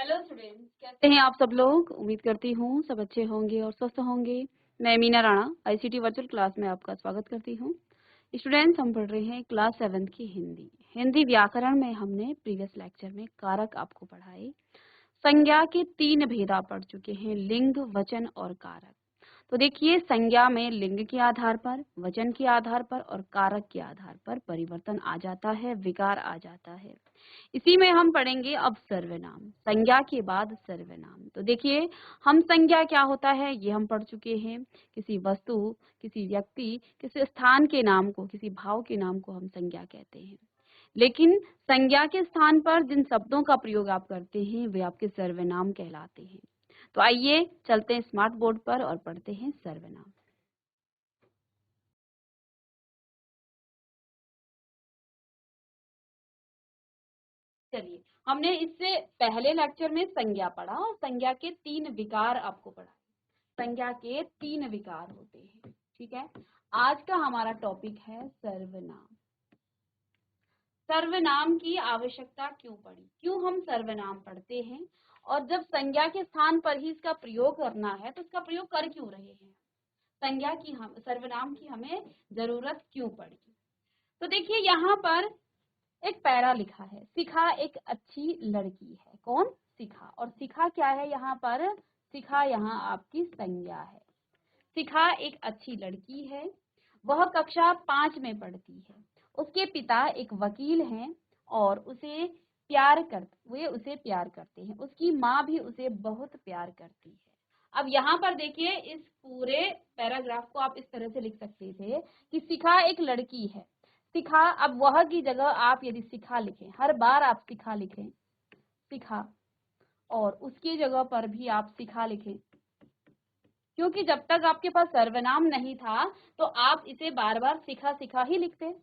Hello students, कैसे हैं आप सब लोग। उम्मीद करती हूँ सब अच्छे होंगे और स्वस्थ होंगे। मैं Meena Rana ICT virtual class में आपका स्वागत करती हूँ। स्टूडेंट्स, हम पढ़ रहे हैं क्लास 7 की हिंदी हिंदी व्याकरण में। हमने प्रीवियस लेक्चर में कारक आपको पढ़ाए। संज्ञा के 3 भेद आप पढ़ चुके हैं, लिंग, वचन और कारक। तो देखिए, संज्ञा में लिंग के आधार पर, वचन के आधार पर और कारक के आधार पर परिवर्तन आ जाता है, विकार आ जाता है। इसी में हम पढ़ेंगे अब सर्वनाम, संज्ञा के बाद सर्वनाम। तो देखिए, हम संज्ञा क्या होता है ये हम पढ़ चुके हैं। किसी वस्तु, किसी व्यक्ति, किसी स्थान के नाम को, किसी भाव के नाम को हम संज्ञा कहते हैं। लेकिन संज्ञा के स्थान पर जिन शब्दों का प्रयोग आप करते हैं वे आपके सर्वनाम कहलाते हैं। तो आइए चलते हैं स्मार्ट बोर्ड पर और पढ़ते हैं सर्वनाम। चलिए, हमने इससे पहले लेक्चर में संज्ञा पढ़ा और संज्ञा के 3 विकार आपको पढ़ा। संज्ञा के 3 विकार होते हैं, ठीक है। आज का हमारा टॉपिक है सर्वनाम। सर्वनाम की आवश्यकता क्यों पड़ी, क्यों हम सर्वनाम पढ़ते हैं, और जब संज्ञा के स्थान पर ही इसका प्रयोग करना है तो इसका प्रयोग कर क्यों रहे हैं, संज्ञा की हम सर्वनाम की हमें जरूरत क्यों पड़ी। तो देखिए, यहाँ पर एक पैरा लिखा है, शिखा एक अच्छी लड़की है। कौन? शिखा। और शिखा क्या है यहाँ पर? शिखा यहाँ आपकी संज्ञा है। शिखा एक अच्छी लड़की है। वह कक्षा 5 में पढ़ती है। उसके पिता एक वकील हैं और वे उसे प्यार करते हैं। उसकी माँ भी उसे बहुत प्यार करती है। अब यहाँ पर देखिए, इस पूरे पैराग्राफ को आप इस तरह से लिख सकते थे कि शिखा एक लड़की है। शिखा, अब वह की जगह आप यदि शिखा लिखें, हर बार आप शिखा लिखें, शिखा, और उसकी जगह पर भी आप शिखा लिखें, क्योंकि जब तक आपके पास सर्वनाम नहीं था तो आप इसे बार बार शिखा शिखा ही लिखते।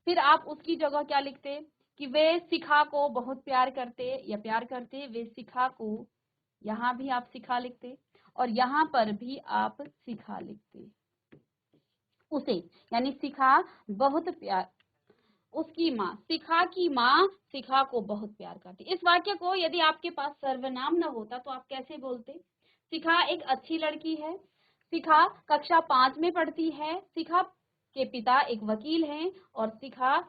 फिर आप उसकी जगह क्या लिखते कि वे शिखा को बहुत प्यार करते या प्यार करते, वे शिखा को, यहाँ भी आप शिखा लिखते और यहाँ पर भी आप शिखा लिखते। उसे, यानी शिखा बहुत प्यार, उसकी माँ, शिखा की माँ शिखा को बहुत प्यार करती। इस वाक्य को यदि आपके पास सर्वनाम न होता तो आप कैसे बोलते? शिखा एक अच्छी लड़की है। शिखा कक्षा 5 में पढ़ती है। शिखा के पिता एक वकील हैं और शिखा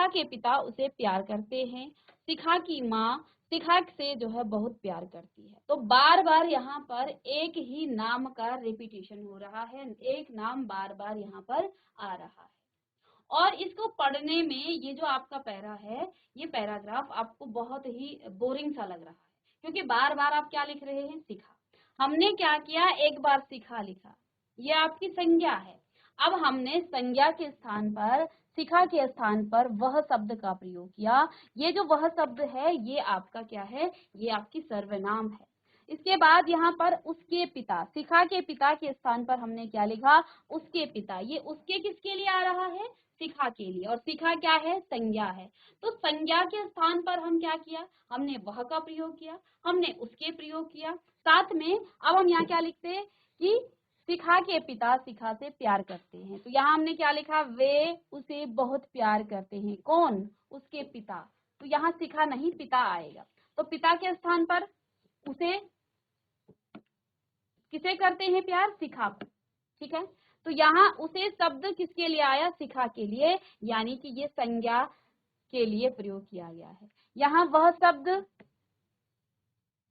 के पिता उसे प्यार करते हैं। शिखा की माँ शिखा से जो है बहुत प्यार करती है। तो बार बार यहाँ पर एक ही नाम का रिपीटेशन हो रहा है, एक नाम बार बार यहाँ पर आ रहा है। और इसको पढ़ने में ये जो आपका पैरा है, ये पैराग्राफ आपको बहुत ही बोरिंग सा लग रहा है, क्योंकि बार बार आप क्या लिख रहे हैं? शिखा। हमने क्या किया, एक बार शिखा लिखा, ये आपकी संज्ञा है। अब हमने संज्ञा के स्थान पर, शिखा के स्थान पर वह शब्द का प्रयोग किया। ये जो वह शब्द है ये आपका क्या है? ये आपकी सर्वनाम है। इसके बाद यहाँ पर उसके पिता, शिखा के पिता के स्थान पर हमने क्या लिखा? उसके पिता। ये उसके किसके लिए आ रहा है? शिखा के लिए। और शिखा क्या है? संज्ञा है। तो संज्ञा के स्थान पर हम क्या किया? हमने वह का प्रयोग किया, हमने उसके प्रयोग किया। साथ में अब हम यहाँ क्या लिखते हैं कि शिखा के पिता शिखा से प्यार करते हैं। तो यहाँ हमने क्या लिखा? वे उसे बहुत प्यार करते हैं। कौन? उसके पिता। तो यहाँ शिखा नहीं, पिता आएगा। तो पिता के स्थान पर उसे किसे करते हैं प्यार? शिखा को, ठीक है। तो यहाँ उसे शब्द किसके लिए आया? शिखा के लिए, यानी कि ये संज्ञा के लिए प्रयोग किया गया है। यहाँ वह शब्द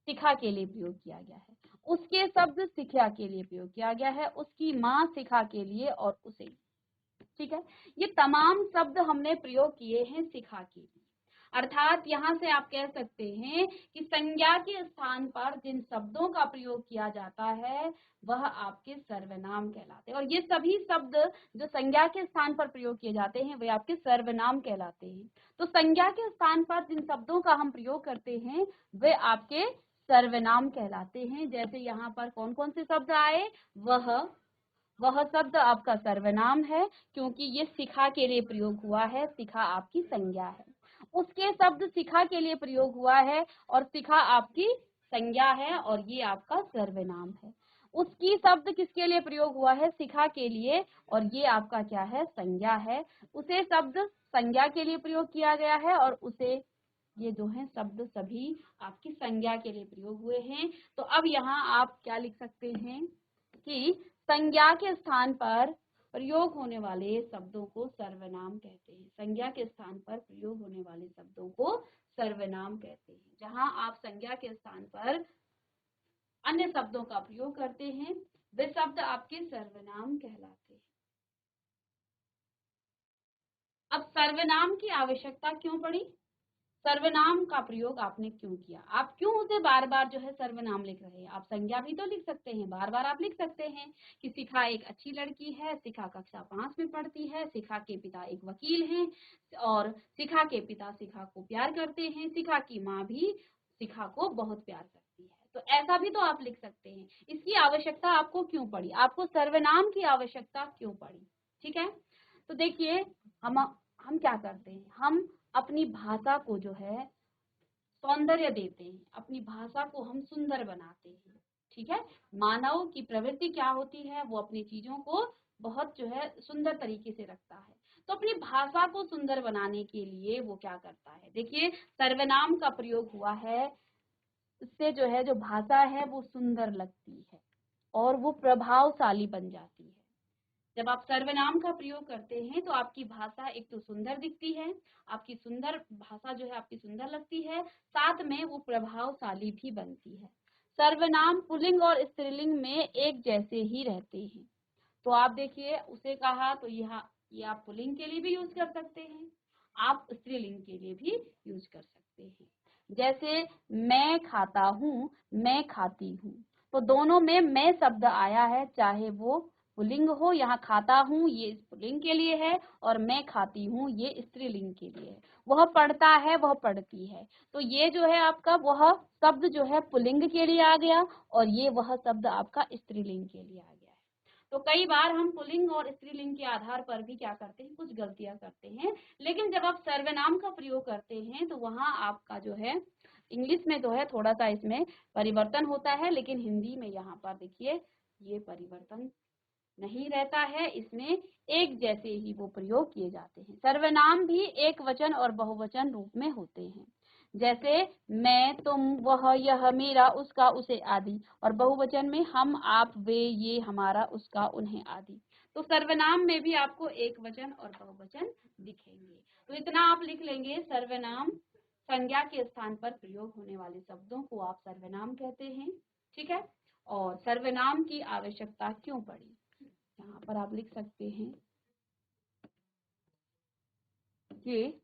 शिखा के लिए प्रयोग किया गया है, उसके शब्द शिखा के लिए प्रयोग किया गया है, उसकी माँ शिखा के लिए और उसे, ठीक है। ये तमाम शब्द हमने प्रयोग किए हैं शिखा के लिए। अर्थात यहाँ से आप कह सकते हैं कि संज्ञा के स्थान पर जिन शब्दों का प्रयोग किया जाता है वह आपके सर्वनाम कहलाते हैं। और ये सभी शब्द जो संज्ञा के स्थान पर प्रयोग किए जाते हैं वे आपके सर्वनाम कहलाते हैं। तो संज्ञा के स्थान पर जिन शब्दों का हम प्रयोग करते हैं वे आपके सर्वनाम कहलाते हैं। जैसे यहाँ पर कौन कौन से शब्द आए? वह शब्द आपका सर्वनाम है, क्योंकि ये शिखा के लिए प्रयोग हुआ है, शिखा आपकी संज्ञा है। उसके शब्द शिखा के लिए प्रयोग हुआ है और शिखा आपकी संज्ञा है और ये आपका सर्वनाम है। उसकी शब्द किसके लिए प्रयोग हुआ है? शिखा के लिए, और ये आपका क्या है? संज्ञा है। उसे शब्द संज्ञा के लिए प्रयोग किया गया है और उसे ये जो है शब्द सभी आपकी संज्ञा के लिए प्रयोग हुए हैं। तो अब यहाँ आप क्या लिख सकते हैं कि संज्ञा के स्थान पर प्रयोग होने वाले शब्दों को सर्वनाम कहते हैं। संज्ञा के स्थान पर प्रयोग होने वाले शब्दों को सर्वनाम कहते हैं। जहां आप संज्ञा के स्थान पर अन्य शब्दों का प्रयोग करते हैं वे शब्द आपके सर्वनाम कहलाते हैं। अब सर्वनाम की आवश्यकता क्यों पड़ी? सर्वनाम का प्रयोग आपने क्यों किया? आप क्यों उसे बार बार जो है सर्वनाम लिख रहे हैं? आप संज्ञा भी तो लिख सकते हैं, बार बार आप लिख सकते हैं कि शिखा एक अच्छी लड़की है, शिखा कक्षा 5 में पढ़ती है, शिखा के पिता एक वकील हैं और शिखा के पिता शिखा को प्यार करते हैं, शिखा की माँ भी शिखा को बहुत प्यार करती है। तो ऐसा भी तो आप लिख सकते हैं। इसकी आवश्यकता आपको क्यों पड़ी? आपको सर्वनाम की आवश्यकता क्यों पड़ी? ठीक है, तो देखिए हम क्या करते हैं, हम अपनी भाषा को जो है सौंदर्य देते हैं, अपनी भाषा को हम सुंदर बनाते हैं। ठीक है, मानव की प्रवृत्ति क्या होती है, वो अपनी चीजों को बहुत जो है सुंदर तरीके से रखता है। तो अपनी भाषा को सुंदर बनाने के लिए वो क्या करता है, देखिए सर्वनाम का प्रयोग हुआ है, इससे जो है जो भाषा है वो सुंदर लगती है और वो प्रभावशाली बन जाती है। जब आप सर्वनाम का प्रयोग करते हैं तो आपकी भाषा एक तो सुंदर दिखती है, आपकी सुंदर भाषा जो है आपकी सुंदर लगती है, साथ में वो प्रभावशाली भी बनती है। सर्वनाम पुल्लिंग और स्त्रीलिंग में एक जैसे ही रहते हैं। तो आप देखिए उसे कहा तो यहाँ ये आप पुल्लिंग के लिए भी यूज कर सकते हैं, आप स्त्रीलिंग के लिए भी यूज कर सकते हैं। जैसे मैं खाता हूँ, मैं खाती हूँ, तो दोनों में मैं शब्द आया है, चाहे वो पुल्लिंग हो, यहाँ खाता हूँ ये पुल्लिंग के लिए है और मैं खाती हूँ ये स्त्रीलिंग के लिए है। वह पढ़ता है, वह पढ़ती है, तो ये जो है आपका वह शब्द जो है पुल्लिंग के लिए आ गया और ये वह शब्द आपका स्त्रीलिंग के लिए आ गया है। तो कई बार हम पुल्लिंग और स्त्रीलिंग के आधार पर भी क्या करते हैं, कुछ गलतियां करते हैं, लेकिन जब आप सर्वनाम का प्रयोग करते हैं तो वहां आपका जो है इंग्लिश में जो है थोड़ा सा इसमें परिवर्तन होता है, लेकिन हिंदी में यहाँ पर देखिए ये परिवर्तन नहीं रहता है, इसमें एक जैसे ही वो प्रयोग किए जाते हैं। सर्वनाम भी एक वचन और बहुवचन रूप में होते हैं, जैसे मैं, तुम, वह, यह, मेरा, उसका, उसे आदि, और बहुवचन में हम, आप, वे, ये, हमारा, उसका, उन्हें आदि। तो सर्वनाम में भी आपको एक वचन और बहुवचन दिखेंगे। तो इतना आप लिख लेंगे, सर्वनाम संज्ञा के स्थान पर प्रयोग होने वाले शब्दों को आप सर्वनाम कहते हैं। ठीक है, और सर्वनाम की आवश्यकता क्यों पड़ी, यहाँ पर आप लिख सकते हैं कि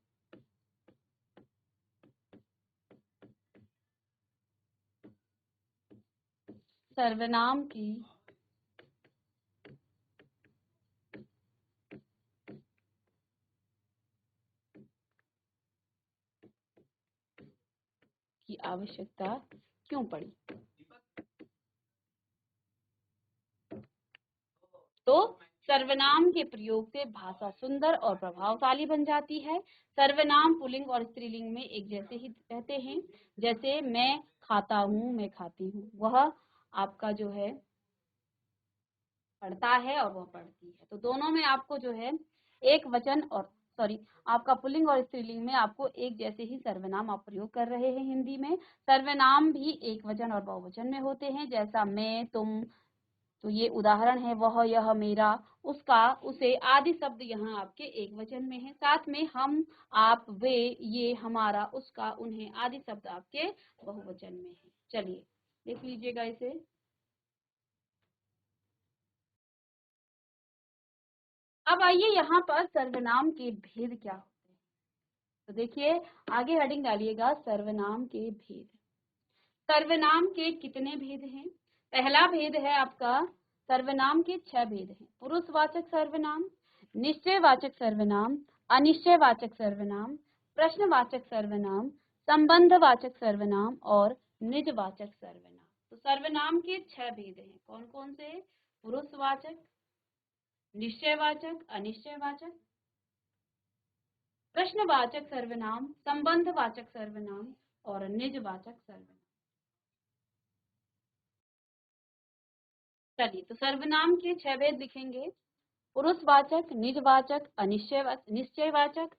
सर्वनाम की आवश्यकता क्यों पड़ी। तो सर्वनाम के प्रयोग से भाषा सुंदर और प्रभावशाली बन जाती है। सर्वनाम पुल्लिंग और स्त्रीलिंग में एक जैसे ही रहते हैं, जैसे मैं खाता हूँ, मैं खाती हूँ, वह आपका जो है पढ़ता है और वह पढ़ती है। तो दोनों में आपको जो है एक वचन और आपका पुल्लिंग और स्त्रीलिंग में आपको एक जैसे ही सर्वनाम आप प्रयोग कर रहे हैं। हिंदी में सर्वनाम भी एक वचन और बहुवचन में होते हैं, जैसा मैं, तुम, तो ये उदाहरण है, वह, यह, मेरा, उसका, उसे आदि शब्द यहाँ आपके एक वचन में है, साथ में हम, आप, वे, ये, हमारा, उसका, उन्हें आदि शब्द आपके बहुवचन में है। चलिए देख लीजिएगा इसे। अब आइए यहाँ पर सर्वनाम के भेद क्या होते हैं। तो देखिए आगे हेडिंग डालिएगा, सर्वनाम के भेद। सर्वनाम के कितने भेद हैं? पहला भेद है आपका, सर्वनाम के 6 भेद हैं। पुरुषवाचक सर्वनाम, निश्चयवाचक सर्वनाम, अनिश्चयवाचक सर्वनाम, प्रश्नवाचक सर्वनाम, संबंधवाचक सर्वनाम और निजवाचक सर्वनाम। तो सर्वनाम के 6 भेद हैं, कौन कौन से? पुरुषवाचक, निश्चयवाचक, अनिश्चयवाचक, प्रश्नवाचक सर्वनाम, संबंधवाचक सर्वनाम और निजवाचक सर्वनाम। चलिए तो सर्वनाम के 6 भेद लिखेंगे, पुरुषवाचक, निजवाचक, निश्चयवाचक,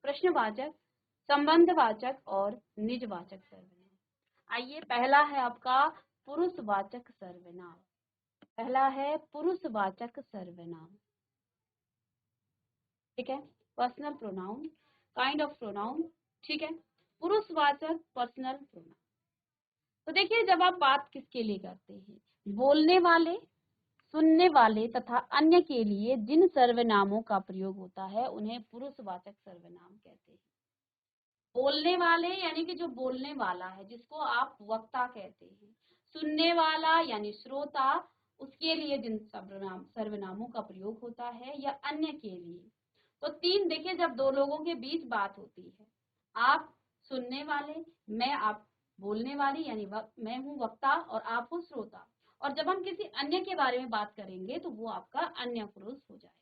प्रश्नवाचक, संबंधवाचक और निजवाचक सर्वनाम। आइए, पहला है आपका पुरुषवाचक सर्वनाम। पहला है पुरुषवाचक सर्वनाम, ठीक है। Personal pronoun, kind of pronoun, ठीक है। पुरुषवाचक पर्सनल प्रोनाउन। तो देखिए, जब आप बात किसके लिए करते हैं, बोलने वाले, सुनने वाले तथा अन्य के लिए जिन सर्वनामों का प्रयोग होता है उन्हें पुरुषवाचक सर्वनाम कहते हैं। बोलने वाले यानी कि जो बोलने वाला है, जिसको आप वक्ता कहते हैं। सुनने वाला यानी श्रोता, उसके लिए जिन सर्वनामों का प्रयोग होता है, या अन्य के लिए। तो तीन, देखिए, जब दो लोगों के बीच बात होती है, आप सुनने वाले, मैं आप बोलने वाली, यानी मैं हूँ वक्ता और आप हो श्रोता। और जब हम किसी अन्य के बारे में बात करेंगे तो वो आपका अन्य पुरुष हो जाएगा।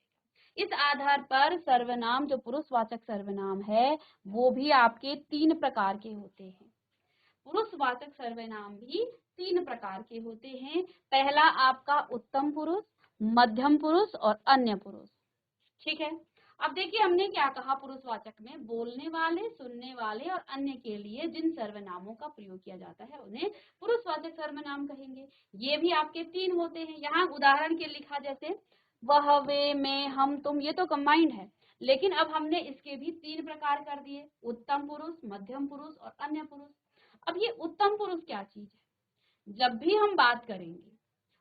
इस आधार पर सर्वनाम, जो पुरुषवाचक सर्वनाम है, वो भी आपके तीन प्रकार के होते हैं। पुरुषवाचक सर्वनाम भी तीन प्रकार के होते हैं। पहला आपका उत्तम पुरुष, मध्यम पुरुष और अन्य पुरुष, ठीक है। अब देखिए, हमने क्या कहा, पुरुषवाचक में बोलने वाले, सुनने वाले और अन्य के लिए जिन सर्वनामों का प्रयोग किया जाता है उन्हें पुरुषवाचक सर्वनाम कहेंगे। ये भी आपके तीन होते हैं। यहाँ उदाहरण के लिखा, जैसे वह, वे, मैं, हम, तुम, ये तो कंबाइंड है, लेकिन अब हमने इसके भी तीन प्रकार कर दिए, उत्तम पुरुष, मध्यम पुरुष और अन्य पुरुष। अब ये उत्तम पुरुष क्या चीज है, जब भी हम बात करेंगे,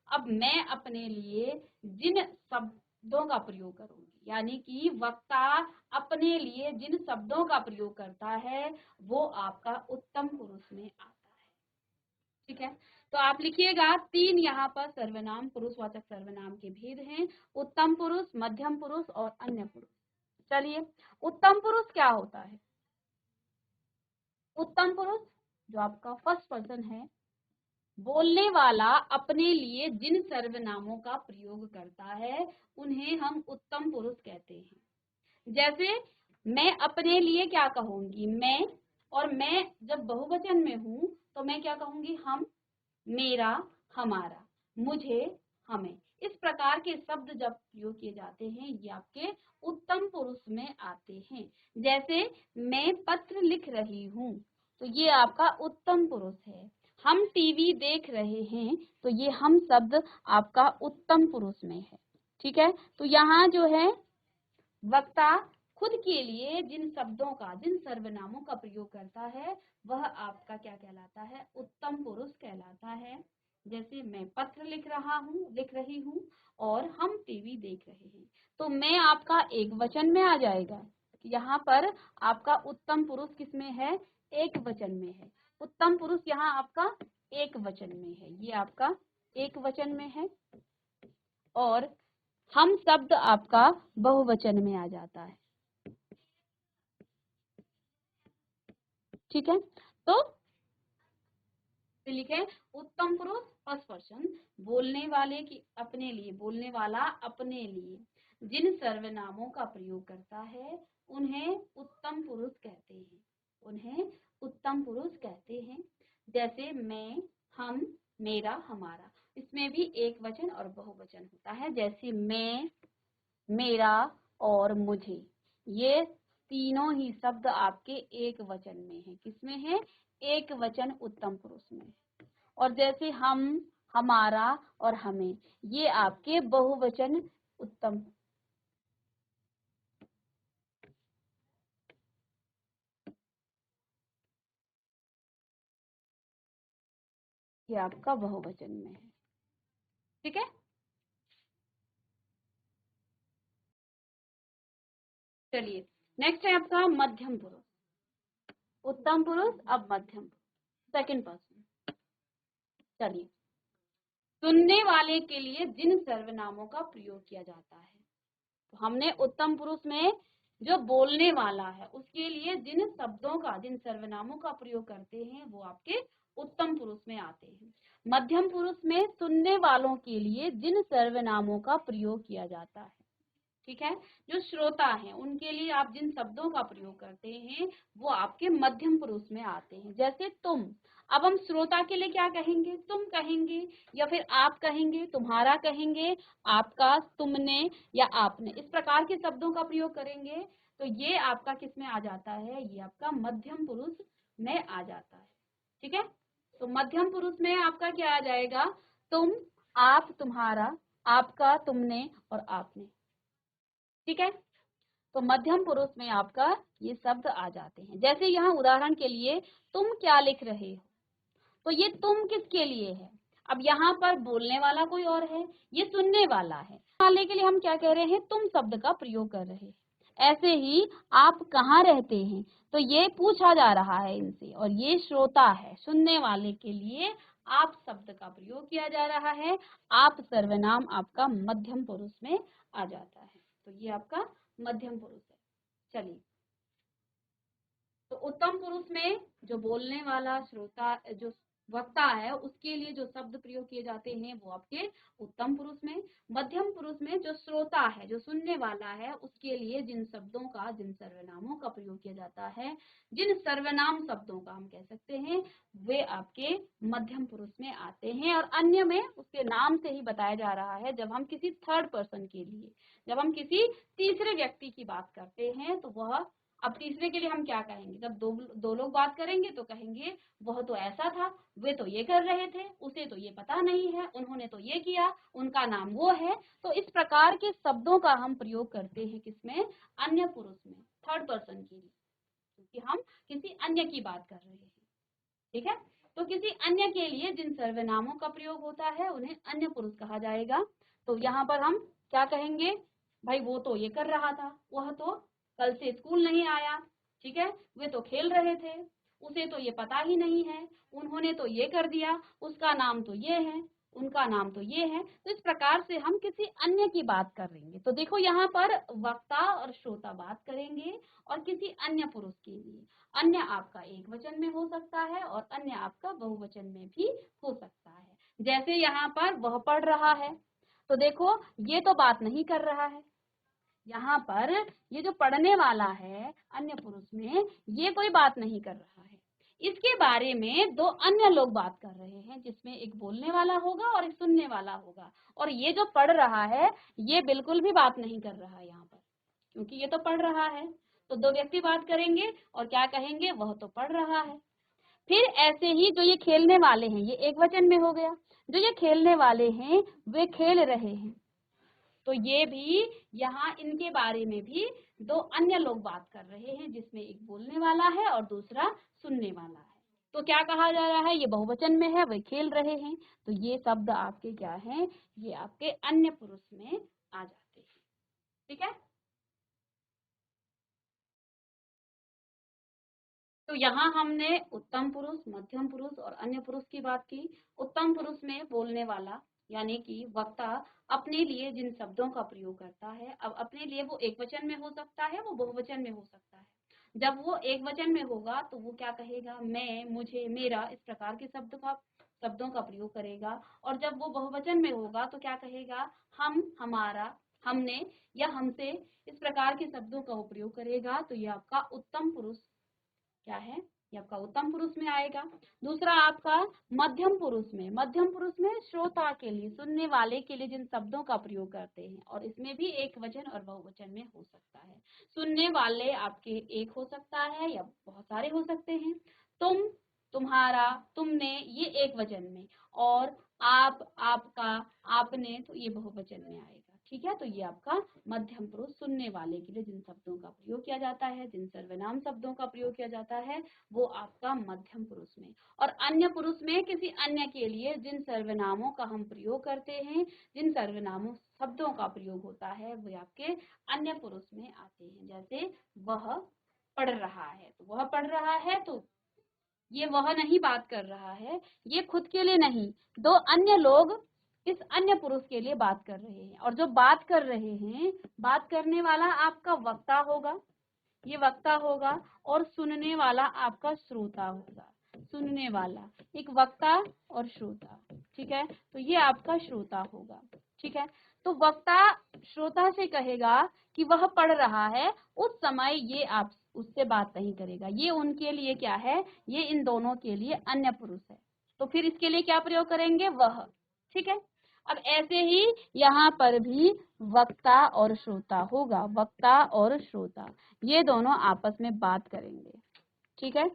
अब मैं अपने लिए जिन शब्दों का प्रयोग करूंगी, यानी कि वक्ता अपने लिए जिन शब्दों का प्रयोग करता है वो आपका उत्तम पुरुष में आता है, ठीक है। तो आप लिखिएगा, तीन यहाँ पर सर्वनाम, पुरुषवाचक सर्वनाम के भेद हैं, उत्तम पुरुष, मध्यम पुरुष और अन्य पुरुष। चलिए, उत्तम पुरुष क्या होता है। उत्तम पुरुष जो आपका फर्स्ट पर्सन है, बोलने वाला अपने लिए जिन सर्वनामों का प्रयोग करता है उन्हें हम उत्तम पुरुष कहते हैं। जैसे मैं अपने लिए क्या कहूंगी, मैं, और मैं जब बहुवचन में हूं तो मैं क्या कहूंगी, हम, मेरा, हमारा, मुझे, हमें। इस प्रकार के शब्द जब प्रयोग किए जाते हैं ये आपके उत्तम पुरुष में आते हैं। जैसे मैं पत्र लिख रही हूँ, तो ये आपका उत्तम पुरुष है। हम टीवी देख रहे हैं, तो ये हम शब्द आपका उत्तम पुरुष में है, ठीक है। तो यहाँ जो है वक्ता खुद के लिए जिन शब्दों का, जिन सर्वनामों का प्रयोग करता है वह आपका क्या कहलाता है, उत्तम पुरुष कहलाता है। जैसे मैं पत्र लिख रही हूँ और हम टीवी देख रहे हैं, तो मैं आपका एक वचन में आ जाएगा। यहाँ पर आपका उत्तम पुरुष किसमें है, एक वचन में है। उत्तम पुरुष यहाँ आपका एक वचन में है, ये आपका एक वचन में है, और हम शब्द आपका बहुवचन में आ जाता है, ठीक है। तो लिखे, उत्तम पुरुष फर्स्ट पर्सन, बोलने वाले की अपने लिए, बोलने वाला अपने लिए जिन सर्वनामों का प्रयोग करता है उन्हें उत्तम पुरुष कहते हैं, उन्हें उत्तम पुरुष कहते हैं। जैसे मैं, हम, मेरा, हमारा, इसमें भी एक वचन और बहुवचन होता है। जैसे मैं, मेरा और मुझे, ये तीनों ही शब्द आपके एक वचन में है। किसमें है, एक वचन उत्तम पुरुष में। और जैसे हम, हमारा और हमें, ये आपके बहुवचन उत्तम, ये आपका बहुवचन में है, ठीक है। चलिए, नेक्स्ट है आपका मध्यम पुरुष। उत्तम पुरुष, अब मध्यम पुरुष, सेकंड पर्सन। चलिए, सुनने वाले के लिए जिन सर्वनामों का प्रयोग किया जाता है, तो हमने उत्तम पुरुष में जो बोलने वाला है उसके लिए जिन शब्दों का, जिन सर्वनामों का प्रयोग करते हैं वो आपके उत्तम पुरुष में आते हैं। मध्यम पुरुष में सुनने वालों के लिए जिन सर्वनामों का प्रयोग किया जाता है, ठीक है, जो श्रोता हैं उनके लिए आप जिन शब्दों का प्रयोग करते हैं वो आपके मध्यम पुरुष में आते हैं। जैसे तुम, अब हम श्रोता के लिए क्या कहेंगे, तुम कहेंगे, या फिर आप कहेंगे, तुम्हारा कहेंगे, आपका, तुमने या आपने, इस प्रकार के शब्दों का प्रयोग करेंगे तो ये आपका किस में आ जाता है, ये आपका मध्यम पुरुष में आ जाता है। ठीक है, तो मध्यम पुरुष में आपका क्या आ जाएगा, तुम, आप, तुम्हारा, आपका, तुमने और आपने। ठीक है, तो मध्यम पुरुष में आपका ये शब्द आ जाते हैं। जैसे यहाँ उदाहरण के लिए तुम क्या लिख रहे हो, तो ये तुम किसके लिए है, अब यहाँ पर बोलने वाला कोई और है, ये सुनने वाला है, वाले के लिए हम क्या कह रहे हैं, तुम शब्द का प्रयोग कर रहे हैं। ऐसे ही आप कहाँ रहते हैं, तो ये पूछा जा रहा है इनसे, और ये श्रोता है, सुनने वाले के लिए आप शब्द का प्रयोग किया जा रहा है। आप सर्वनाम आपका मध्यम पुरुष में आ जाता है, तो ये आपका मध्यम पुरुष है। चलिए, तो उत्तम पुरुष में जो बोलने वाला, श्रोता, जो वक्ता है, उसके लिए जो शब्द प्रयोग किए जाते हैं वो आपके उत्तम पुरुष में। मध्यम पुरुष में जो श्रोता है, जो सुनने वाला है, उसके लिए जिन शब्दों का, जिन सर्वनामों का प्रयोग किया जाता है, जिन सर्वनाम शब्दों का हम कह सकते हैं, वे आपके मध्यम पुरुष में आते हैं। और अन्य में उसके नाम से ही बताया जा रहा है, जब हम किसी थर्ड पर्सन के लिए, जब हम किसी तीसरे व्यक्ति की बात करते हैं, तो वह, अब तीसरे के लिए हम क्या कहेंगे, जब दो लोग बात करेंगे तो कहेंगे वह तो ऐसा था, वे तो ये कर रहे थे, उसे तो ये पता नहीं है, उन्होंने तो ये किया, उनका नाम वो है। तो इस प्रकार के शब्दों का हम प्रयोग करते हैं किसमें, अन्य पुरुष में, थर्ड पर्सन के लिए, क्योंकि हम किसी अन्य की बात कर रहे हैं। ठीक है, तो किसी अन्य के लिए जिन सर्वनामों का प्रयोग होता है उन्हें अन्य पुरुष कहा जाएगा। तो यहाँ पर हम क्या कहेंगे, भाई वो तो ये कर रहा था, वह तो कल से स्कूल नहीं आया, ठीक है, वे तो खेल रहे थे, उसे तो ये पता ही नहीं है, उन्होंने तो ये कर दिया, उसका नाम तो ये है, उनका नाम तो ये है। तो इस प्रकार से हम किसी अन्य की बात कर लेंगे। तो देखो यहाँ पर वक्ता और श्रोता बात करेंगे और किसी अन्य पुरुष के लिए। अन्य आपका एक वचन में हो सकता है और अन्य आपका बहुवचन में भी हो सकता है। जैसे यहाँ पर वह पढ़ रहा है, तो देखो ये तो बात नहीं कर रहा है, यहाँ पर ये जो पढ़ने वाला है अन्य पुरुष में, ये कोई बात नहीं कर रहा है। इसके बारे में दो अन्य लोग बात कर रहे हैं, जिसमें एक बोलने वाला होगा और एक सुनने वाला होगा। और ये जो पढ़ रहा है ये बिल्कुल भी बात नहीं कर रहा है यहाँ पर, क्योंकि ये तो पढ़ रहा है। तो दो व्यक्ति बात करेंगे और क्या कहेंगे, वह तो पढ़ रहा है। फिर ऐसे ही जो ये खेलने वाले हैं, ये एक वचन में हो गया, जो ये खेलने वाले हैं वे खेल रहे हैं, तो ये भी यहाँ इनके बारे में भी दो अन्य लोग बात कर रहे हैं, जिसमें एक बोलने वाला है और दूसरा सुनने वाला है। तो क्या कहा जा रहा है, ये बहुवचन में है, वे खेल रहे हैं। तो ये शब्द आपके क्या हैं, ये आपके अन्य पुरुष में आ जाते हैं। ठीक है, तो यहाँ हमने उत्तम पुरुष, मध्यम पुरुष और अन्य पुरुष की बात की। उत्तम पुरुष में बोलने वाला यानी कि वक्ता अपने लिए जिन शब्दों का प्रयोग करता है, अब अपने लिए वो एक वचन में हो सकता है, वो बहुवचन में हो सकता है। जब वो एक वचन में होगा तो वो क्या कहेगा, मैं, मुझे, मेरा, इस प्रकार के शब्दों का प्रयोग करेगा। और जब वो बहुवचन में होगा तो क्या कहेगा, हम, हमारा, हमने या हमसे, इस प्रकार के शब्दों का प्रयोग करेगा। तो ये आपका उत्तम पुरुष क्या है, ये आपका उत्तम पुरुष में आएगा। दूसरा आपका मध्यम पुरुष में, मध्यम पुरुष में श्रोता के लिए, सुनने वाले के लिए जिन शब्दों का प्रयोग करते हैं, और इसमें भी एक वचन और बहुवचन में हो सकता है। सुनने वाले आपके एक हो सकता है या बहुत सारे हो सकते हैं। तुम, तुम्हारा, तुमने, ये एक वचन में, और आप, आपका, आपने, तो ये बहुवचन में आएगा। ठीक है, तो ये आपका मध्यम पुरुष, सुनने वाले के लिए जिन शब्दों का प्रयोग किया जाता है, जिन सर्वनाम शब्दों का प्रयोग किया जाता है, वो आपका मध्यम पुरुष में। और अन्य पुरुष में किसी अन्य के लिए जिन सर्वनामों का हम प्रयोग करते हैं, जिन सर्वनामों शब्दों का प्रयोग होता है, वो आपके अन्य पुरुष में आते हैं। जैसे वह पढ़ रहा है, तो वह पढ़ रहा है, तो ये वह नहीं बात कर रहा है, ये खुद के लिए नहीं, दो अन्य लोग इस अन्य पुरुष के लिए बात कर रहे हैं। और जो बात कर रहे हैं, बात करने वाला आपका वक्ता होगा, ये वक्ता होगा, और सुनने वाला आपका श्रोता होगा। सुनने वाला एक वक्ता और श्रोता, ठीक है, तो ये आपका श्रोता होगा। ठीक है, तो वक्ता श्रोता से कहेगा कि वह पढ़ रहा है, उस समय ये आप उससे बात नहीं करेगा, ये उनके लिए क्या है, ये इन दोनों के लिए अन्य पुरुष है। तो फिर इसके लिए क्या प्रयोग करेंगे, वह। ठीक है, अब ऐसे ही यहाँ पर भी वक्ता और श्रोता होगा, वक्ता और श्रोता ये दोनों आपस में बात करेंगे, ठीक है।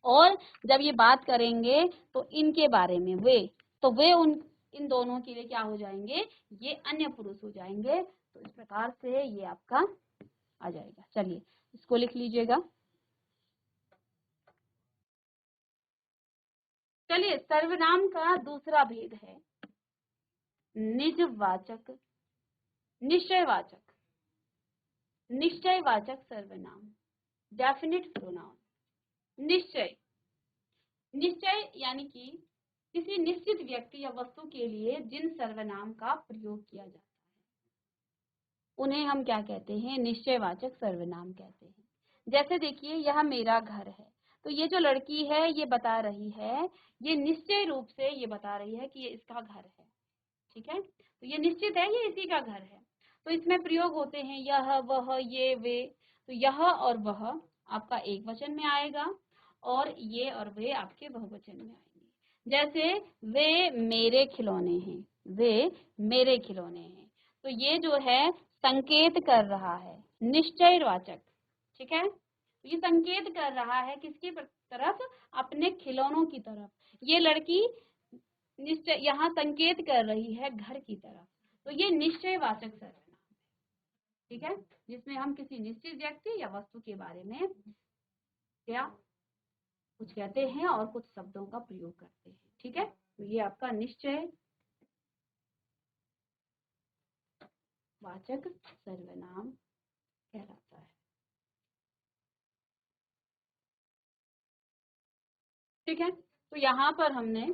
और जब ये बात करेंगे तो इनके बारे में वे इन दोनों के लिए क्या हो जाएंगे, ये अन्य पुरुष हो जाएंगे। तो इस प्रकार से ये आपका आ जाएगा। चलिए इसको लिख लीजिएगा। चलिए सर्वनाम का दूसरा भेद है निजवाचक, निश्चयवाचक, निश्चयवाचक सर्वनाम, डेफिनिट प्रोनाउन। निश्चय, निश्चय यानी कि किसी निश्चित व्यक्ति या वस्तु के लिए जिन सर्वनाम का प्रयोग किया जाता है उन्हें हम क्या कहते हैं, निश्चयवाचक सर्वनाम कहते हैं। जैसे देखिए यह मेरा घर है, तो ये जो लड़की है ये बता रही है, ये निश्चय रूप से ये बता रही है कि ये इसका घर है, ठीक है। तो ये निश्चित है ये इसी का घर है। तो इसमें प्रयोग होते हैं यह, वह, ये, वे। तो यह और वह आपका एक वचन में आएगा और ये और वे आपके बहुवचन में आएंगे। जैसे वे मेरे खिलौने हैं, वे मेरे खिलौने हैं। तो ये जो है संकेत कर रहा है, निश्चयवाचक, ठीक है। तो ये संकेत कर रहा है किसकी तरफ, अपने खिलौनों की तरफ। ये लड़की निश्चय यहाँ संकेत कर रही है घर की तरफ। तो ये निश्चयवाचक सर्वनाम है, ठीक है, जिसमें हम किसी निश्चित व्यक्ति या वस्तु के बारे में क्या कुछ कहते हैं और कुछ शब्दों का प्रयोग करते हैं, ठीक है। तो ये आपका निश्चय वाचक सर्वनाम कहलाता है, ठीक है। तो यहाँ पर हमने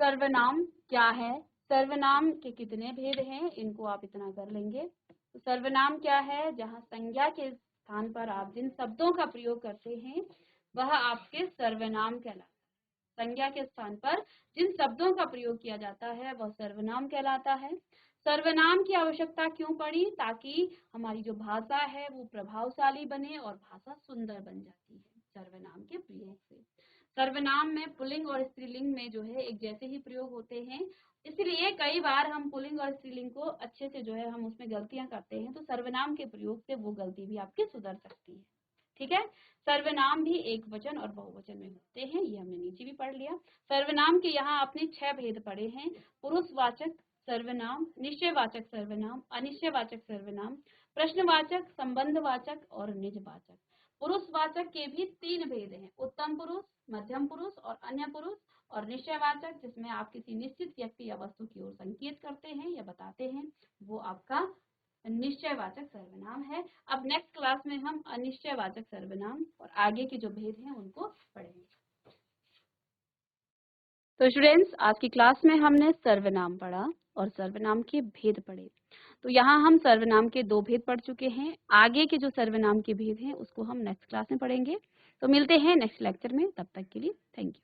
सर्वनाम क्या है, सर्वनाम के कितने भेद हैं, इनको आप इतना कर लेंगे। तो सर्वनाम क्या है, जहाँ संज्ञा के स्थान पर आप जिन शब्दों का प्रयोग करते हैं वह आपके सर्वनाम कहलाता है। संज्ञा के स्थान पर जिन शब्दों का प्रयोग किया जाता है वह सर्वनाम कहलाता है। सर्वनाम की आवश्यकता क्यों पड़ी, ताकि हमारी जो भाषा है वो प्रभावशाली बने और भाषा सुंदर बन जाती है सर्वनाम के प्रयोग से। सर्वनाम में पुल्लिंग और स्त्रीलिंग में जो है एक जैसे ही प्रयोग होते हैं, इसलिए कई बार हम पुल्लिंग और स्त्रीलिंग को अच्छे से जो है हम उसमें गलतियां करते हैं, तो सर्वनाम के प्रयोग से वो गलती भी आपकी सुधर सकती है, ठीक है। सर्वनाम भी एक वचन और बहुवचन में होते हैं, ये हमने नीचे भी पढ़ लिया। सर्वनाम के यहाँ आपने 6 भेद पढ़े हैं, पुरुषवाचक सर्वनाम, निश्चयवाचक सर्वनाम, अनिश्चयवाचक सर्वनाम, प्रश्नवाचक, संबंधवाचक और निजवाचक। पुरुषवाचक के भी 3 भेद हैं, उत्तम पुरुष, मध्यम पुरुष और अन्य पुरुष। और निश्चयवाचक जिसमें आप किसी निश्चित व्यक्ति या वस्तु की ओर संकेत करते हैं या बताते हैं, वो आपका निश्चयवाचक सर्वनाम है। अब नेक्स्ट क्लास में हम अनिश्चयवाचक सर्वनाम और आगे के जो भेद हैं उनको पढ़ेंगे। तो स्टूडेंट्स आज की क्लास में हमने सर्वनाम पढ़ा और सर्वनाम के भेद पढ़े। तो यहाँ हम सर्वनाम के 2 भेद पढ़ चुके हैं, आगे के जो सर्वनाम के भेद हैं उसको हम नेक्स्ट क्लास में पढ़ेंगे। तो मिलते हैं नेक्स्ट लेक्चर में, तब तक के लिए थैंक यू।